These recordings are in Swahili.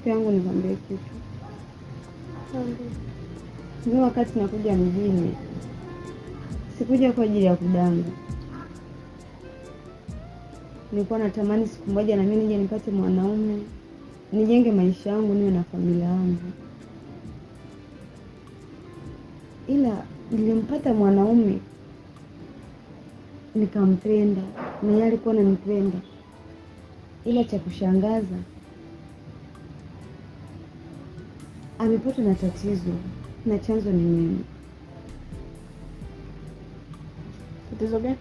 Rafiki yangu, nikwambie kitu. Mimi wakati nakuja mjini sikuja kwa ajili ya kudanga. Nilikuwa natamani siku moja na mimi nije nipate mwanaume, nijenge maisha yangu, niwe na familia yangu. Ila nilimpata mwanaume nikampenda, na yeye alikuwa ananipenda. Ila cha kushangaza, amepata na tatizo, na chanzo ni mimi. Tatizo gani?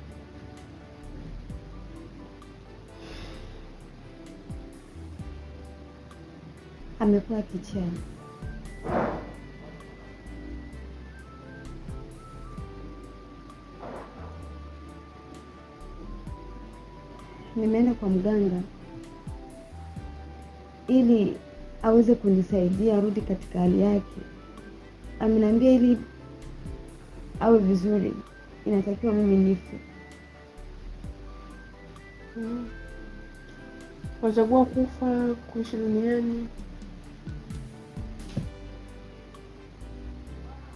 Amekuwa kichaa. Nimeenda kwa mganga ili aweze kunisaidia arudi katika hali yake. Ameniambia ili awe vizuri inatakiwa mimi nife. Wachagua kufa, kuishi duniani?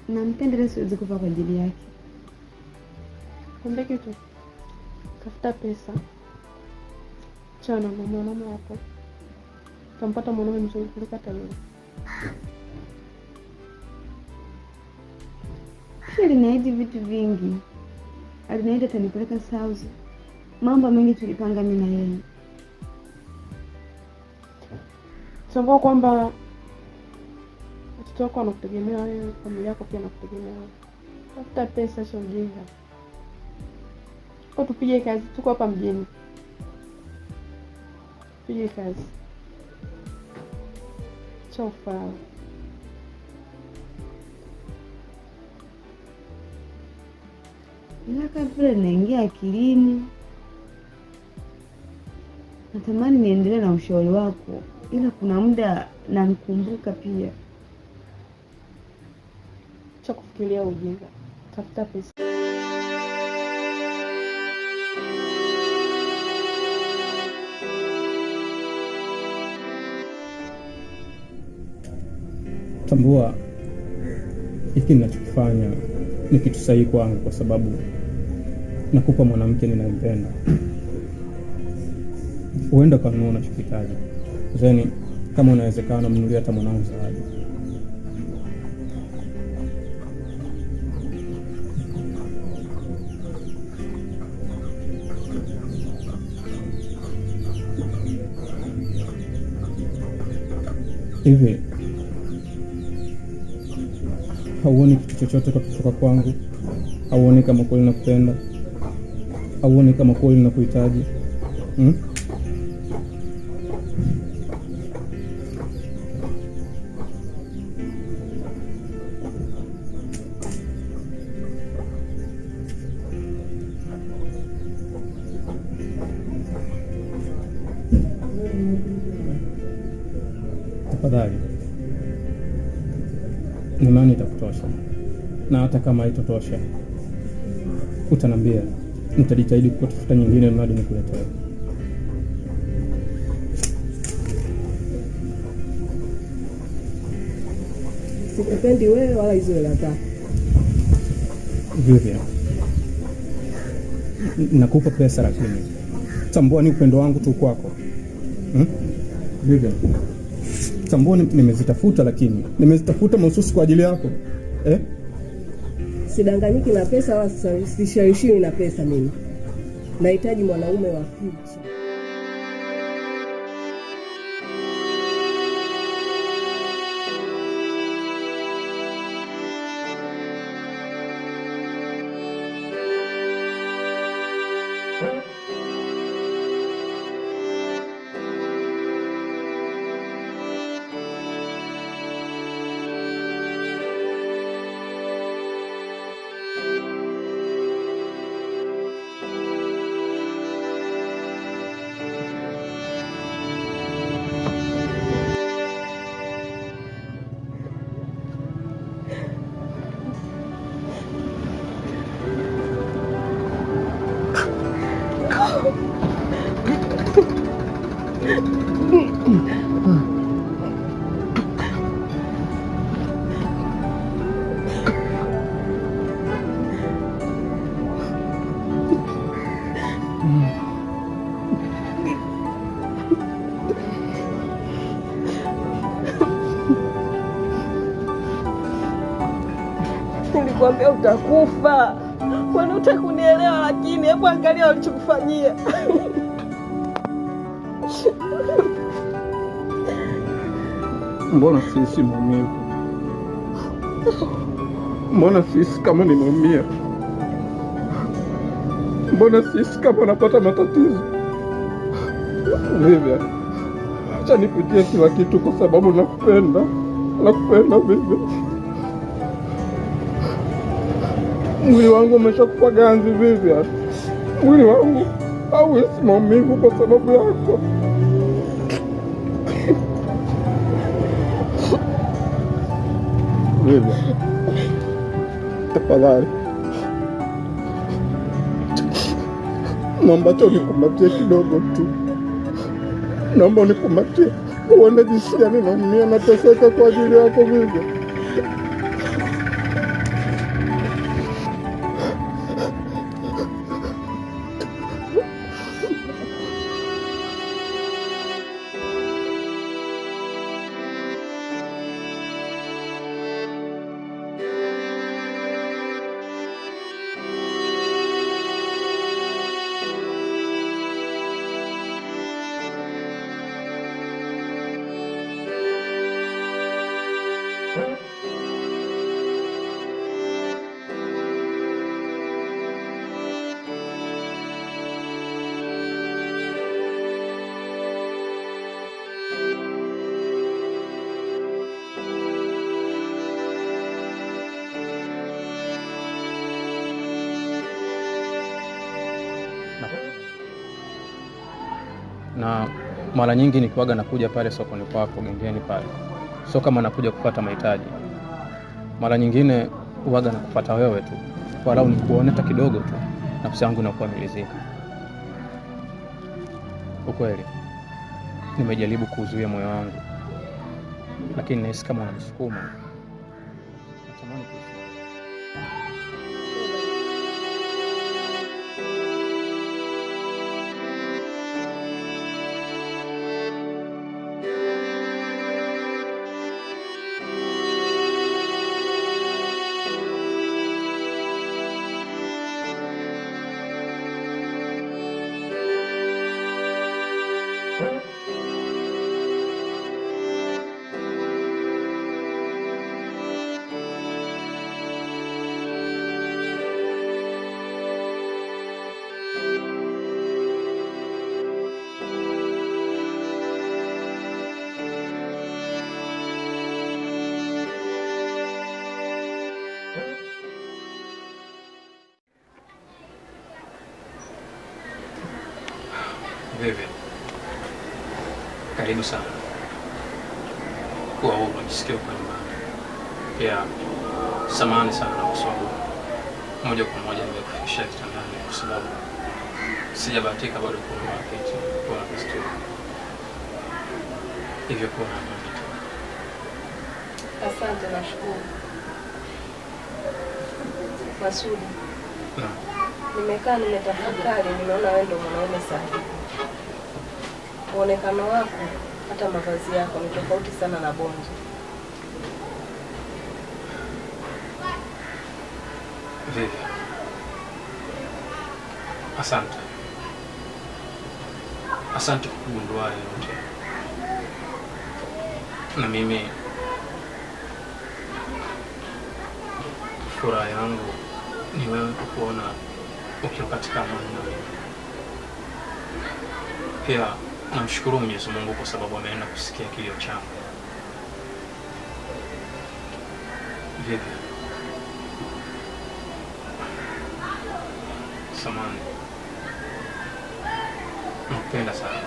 Nampenda, ila siwezi kufa kwa ajili yake. Kumbe kitu, tafuta pesa, chana na mwanaume wako, utampata mwanaume mzuri kuliko hata yule. Pia aliniahidi vitu vingi. Aliniahidi atanipeleka South. Mambo mengi tulipanga mimi na yeye. Tambua kwamba watoto wako wanakutegemea wewe, familia yako pia wanakutegemea wewe. Tafuta pesa, sio ujinga. Kwa tupige kazi, tuko hapa mjini. Tupige kazi. Chofa. Ila kabla naingia akilini, natamani niendelee na ushauri wako, ila kuna muda namkumbuka pia. Cha kufikiria ujinga. Tafuta pesa. Tambua hiki ninachokifanya ni kitu sahihi kwangu, kwa sababu nakupa mwanamke ninampenda. Uenda kanunua unachokitaji. Zeni, kama unawezekana mnunulie hata mwanangu zawadi. Hivi hauoni kitu chochote kutoka kwangu? Hauoni kama kweli nakupenda? Hauoni kama kweli nakuhitaji? Tafadhali, imani itakutosha, na hata kama haitotosha utaniambia, nitajitahidi kutafuta nyingine mradi nikuletee. Sikupendi wewe wala hizo hela zako. Vivian, nakupa pesa lakini tambua ni upendo wangu tu kwako. Vivian, tambua nimezitafuta, lakini nimezitafuta mahususi kwa ajili yako. Sidanganyiki na pesa wala sishawishiwi na pesa mimi. Nahitaji mwanaume wa future. Nilikwambia utakufa. Kwani utakunielewa? Lakini hebu angalia walichokufanyia. Mbona sisi maumivu? Mbona sisi kama nimeumia? Mbona sisi kama napata matatizo? Vivian, acha nipitie kila kitu kwa sababu nakupenda. Nakupenda Vivian. Mwili wangu umeshakufa ganzi Vivian. Mwili wangu hauhisi maumivu kwa sababu yako. Vivian, tafadhali naomba tu unikumbatie kidogo tu. Naomba unikumbatie. Uone jinsi gani naumia, nateseka kwa ajili yako Vivian. Na mara nyingi nikiwaga nakuja pale sokoni kwako gengeni pale, sio kama nakuja kupata mahitaji. Mara nyingine huwaga nakupata wewe tu, walau nikuone hata kidogo tu, nafsi yangu inakuwa imelizika. Ukweli nimejaribu kuzuia moyo wangu, lakini nahisi kama unanisukuma. Natamani Vivian, karibu sana. Kuwa huru, jisikie uko nyumbani. Pia samahani sana na kusonga. Moja kwa moja nimekufikisha kitandani kwa sababu sijabahatika bado kununua kiti kwa kisturi. Hivyo kuwa na amani. Asante, nashukuru. Masudi. Naam. Nimekaa nimetafakari, nimeona wewe ndio mwanaume sahihi. Muonekano wako hata mavazi yako ni tofauti sana na Bonzo. Vivian, asante. Asante kwa kugundua yote. Na mimi furaha yangu ni wewe kukuona ukiwa katika amani na mimi. Pia namshukuru Mwenyezi Mungu kwa sababu ameenda kusikia kilio changu. Vivian, samahani. Nakupenda sana.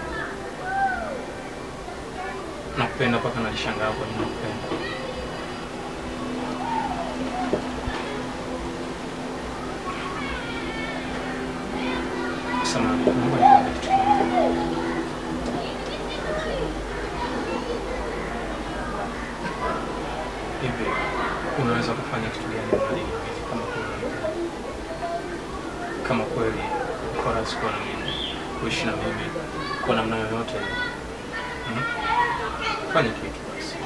Nakupenda mpaka najishangaa kwa nini nakupenda. Samahani, naomba nikwambie kitu kimoja. Hivi, unaweza kufanya kitu gani kama kweli uko radhi kuwa na mimi? kuishi na mimi kwa namna yoyote. Fanya kitu basi.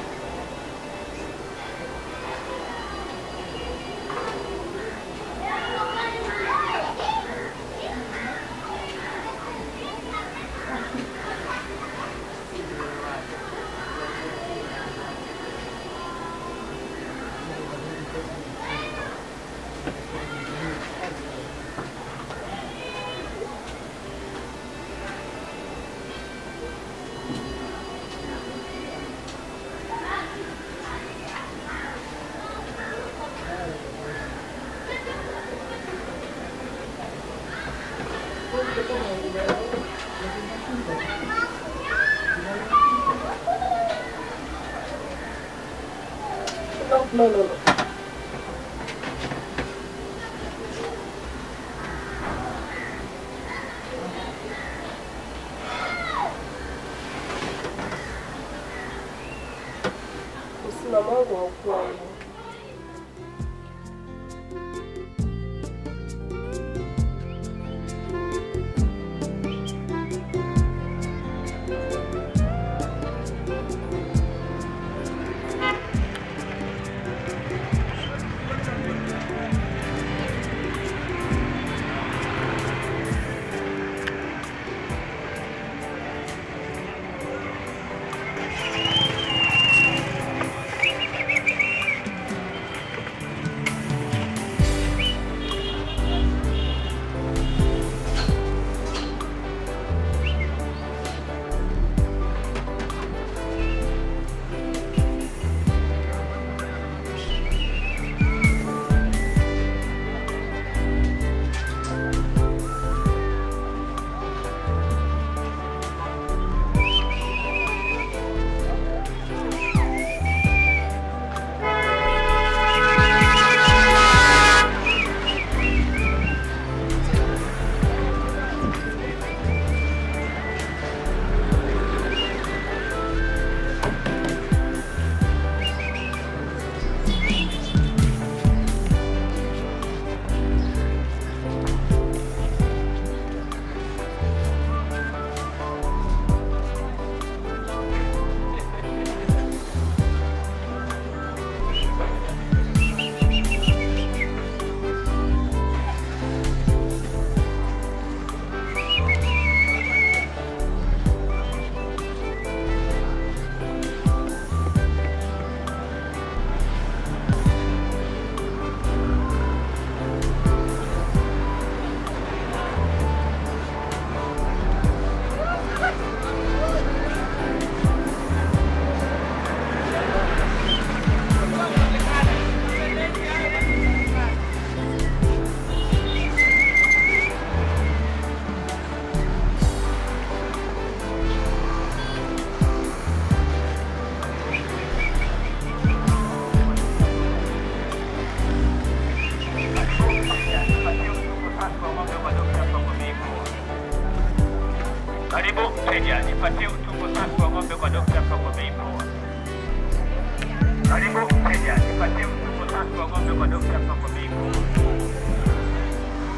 No. Msimamo wangu haukuwa hivyo. nipatie utumbo safi wa ng'ombe kwa Dr. Pako bei poa. Karibu mteja, nipatie utumbo safi wa ng'ombe kwa Dr. Pako bei poa. Karibu mteja, nipatie utumbo safi wa ng'ombe kwa Dr. Pako bei poa.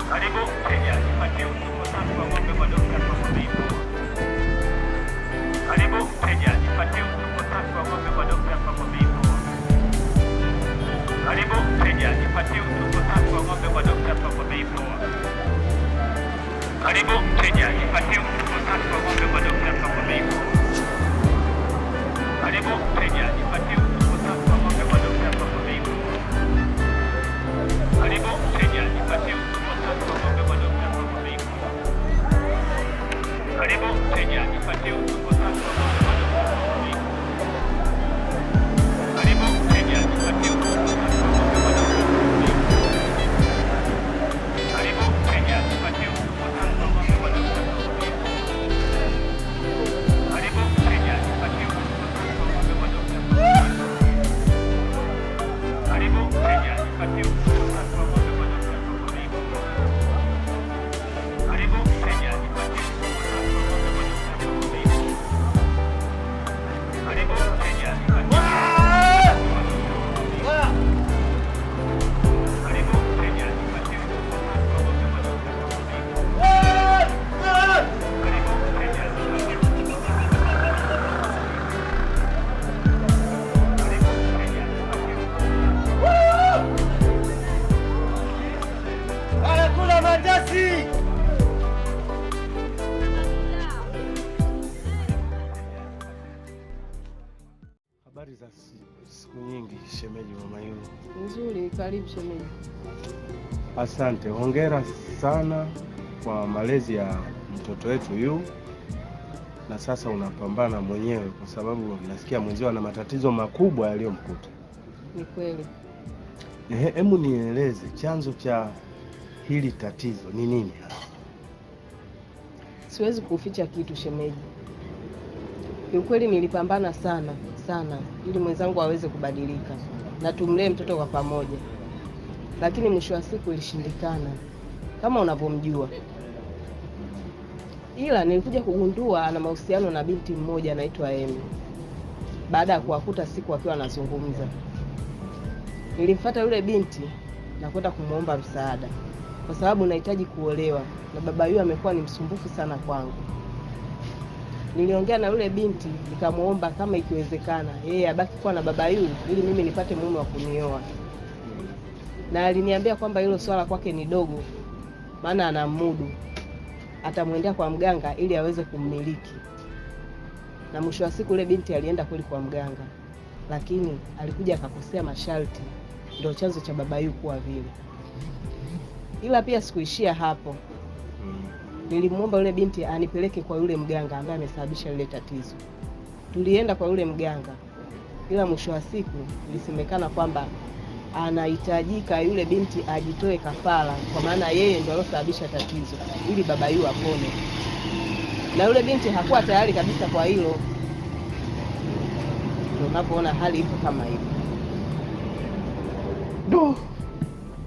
Karibu mteja, nipatie utumbo safi wa ng'ombe kwa Dr. Pako bei poa. Karibu mteja, nipatie utumbo safi wa ng'ombe kwa Dr. Pako bei poa. Karibu mteja, nipatie utumbo safi wa ng'ombe kwa Dr. Pako bei poa. Karibu mteja, nipatie utumbo safi wa ng'ombe kwa Dr. Pako bei poa. Karibu mteja, nipatie utumbo safi wa ng'ombe kwa Dr. Pako bei poa. Karibu mteja, nipatie utumbo safi wa ng'ombe kwa Dr. Pako bei poa. Karibu mteja, nipatie utumbo safi wa ng'ombe kwa Dr. Pako bei poa. Karibu mteja, nipatie utumbo safi wa ng'ombe kwa Dr. Pako bei poa. Karibu mteja, nipatie utumbo safi wa ng'ombe kwa Dr. Pako bei poa. Karibu mteja, nipatie utumbo safi wa ng'ombe kwa Dr. Pako bei poa. Karibu mteja, nipatie utumbo safi wa ng'ombe kwa Dr. Pako bei poa. Siku nyingi shemeji. Mama Yu Nzuri, karibu shemeji. Asante, hongera sana kwa malezi ya mtoto wetu Yu. Na sasa unapambana mwenyewe kwa sababu nasikia mwenzio ana matatizo makubwa yaliyomkuta. Ni kweli. Hebu nieleze chanzo cha hili tatizo ni nini? Siwezi kuficha kitu shemeji. Kiukweli nilipambana sana ili mwenzangu aweze kubadilika na tumlee mtoto kwa pamoja, lakini mwisho wa siku ilishindikana kama unavyomjua. Ila nilikuja kugundua ana mahusiano na binti mmoja anaitwa Emi baada ya kuwakuta siku akiwa anazungumza. Nilimfuata yule binti na kwenda kumuomba msaada kwa sababu nahitaji kuolewa na baba yule amekuwa ni msumbufu sana kwangu. Niliongea na yule binti nikamuomba kama ikiwezekana yeye abaki kuwa na baba yule ili mimi nipate mume wa kunioa. Na aliniambia kwamba hilo swala kwake ni dogo maana anamudu. Atamwendea kwa mganga ili aweze kummiliki. Na mwisho wa siku yule binti alienda kweli kwa mganga, lakini alikuja akakosea masharti, ndio chanzo cha baba yule kuwa vile. Ila pia sikuishia hapo. Nilimuomba yule binti anipeleke kwa yule mganga ambaye amesababisha ile tatizo. Tulienda kwa yule mganga, ila mwisho wa siku ilisemekana kwamba anahitajika yule binti ajitoe kafara kwa maana yeye ndio aliyosababisha tatizo ili baba yule apone. Na yule binti hakuwa tayari kabisa kwa hilo. Ndio unapoona hali ipo kama hivi.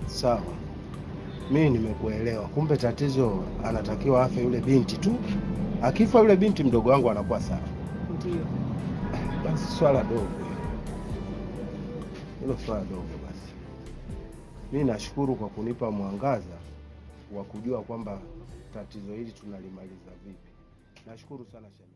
Sawa. Mimi nimekuelewa. Kumbe tatizo anatakiwa afe yule binti tu. Akifa yule binti mdogo wangu anakuwa sawa. Ndio. Basi swala dogo. Hilo swala dogo basi. Mimi nashukuru kwa kunipa mwangaza wa kujua kwamba tatizo hili tunalimaliza vipi. Nashukuru sana shemeji.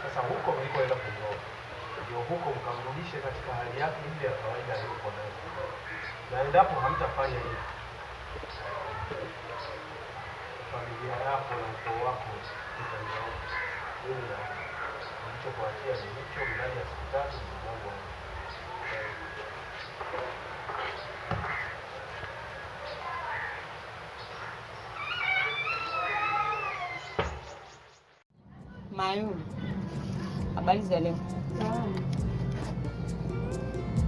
Sasa huko mlikoenda kuoa ndio huko mkamrudishe katika hali yake ile ya kawaida aliyokuwa nayo. Na endapo hamtafanya hivyo, familia yako na ukoo wako utaendelea. Mimi nilichokuachia ni hicho, ndani ya siku 3 mwanangu. Mayu, habari za leo?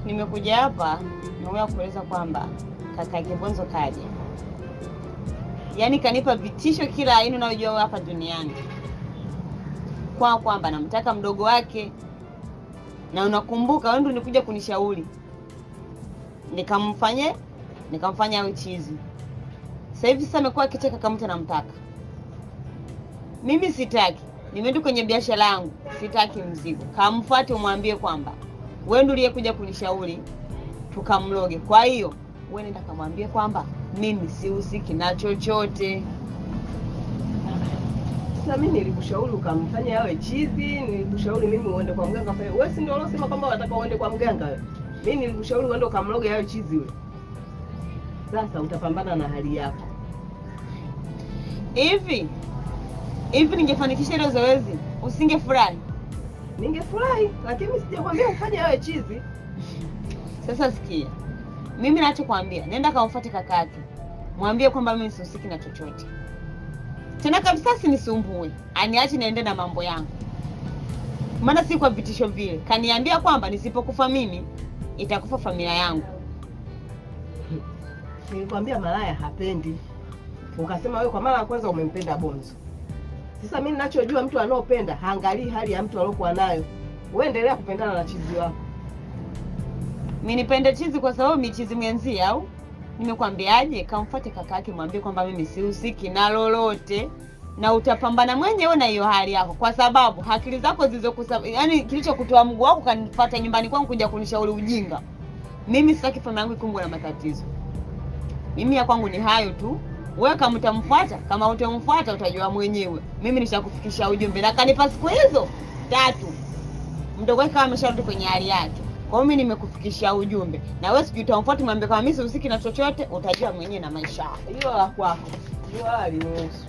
Nimekuja hapa naomba kueleza kwamba kaka yake Bonzo kaja Yaani kanipa vitisho kila aina unayojua hapa duniani. Kwamba namtaka mdogo wake. Na unakumbuka wewe ndio ulikuja kunishauri. Nikamfanya awe chizi. Sasa hivi amekuwa akicheka kama mtu anamtaka. Mimi sitaki. Nimeenda kwenye biashara yangu, sitaki mzigo. Kamfuate umwambie kwamba wewe ndio uliyekuja kunishauri tukamloge. Kwa hiyo wewe nenda kamwambie kwamba mimi sihusiki na chochote. Sasa mimi nilikushauri ukamfanya awe chizi, nilikushauri mimi uende kwa mganga. Wewe si ndio unasema kwamba unataka uende kwa mganga wewe? Mimi nilikushauri uende ukamloge awe chizi wewe. Sasa utapambana na hali yako. Hivi ningefanikisha ile zoezi, usingefurahi? Ningefurahi, lakini sijakwambia ufanye awe chizi. Sasa sikia. Mimi ninachokuambia, nenda kamfuate kakake. Mwambie kwamba mimi sihusiki na chochote. Tena kabisa sinisumbue. Aniache niende na mambo yangu. Maana si kwa vitisho vile. Kaniambia kwamba nisipokufa mimi, itakufa familia yangu. Nilikwambia malaya hapendi. Ukasema wewe kwa mara ya kwanza umempenda Bonzo. Sasa mimi ninachojua mtu anaopenda haangalii hali ya mtu aliyokuwa nayo. Wewe endelea kupendana na chizi wako. Mimi nipende chizi kwa sababu mimi chizi mwenzie au? Nimekwambiaje? Kamfuate kaka yake mwambie kwamba mimi sihusiki na lolote na utapambana mwenyewe na hiyo hali yako kwa sababu akili zako yaani kilichokutoa mguu wako kanifuata nyumbani kwangu kuja kunishauri ujinga. Mimi sitaki familia yangu ikumbwe na matatizo. Mimi ya kwangu ni hayo tu. Wewe kama utamfuata, kama utamfuata utajua mwenyewe. Mimi nishakufikisha ujumbe na kanipa siku hizo 3. Mdogo wake kama amesharudi kwenye hali yake. Kwa hiyo mimi nimekufikishia ujumbe. Na wewe sijui utamfuata mwambie kama mimi sihusiki na chochote, utajua mwenyewe na maisha. Hilo la kwako. Hilo halihusu.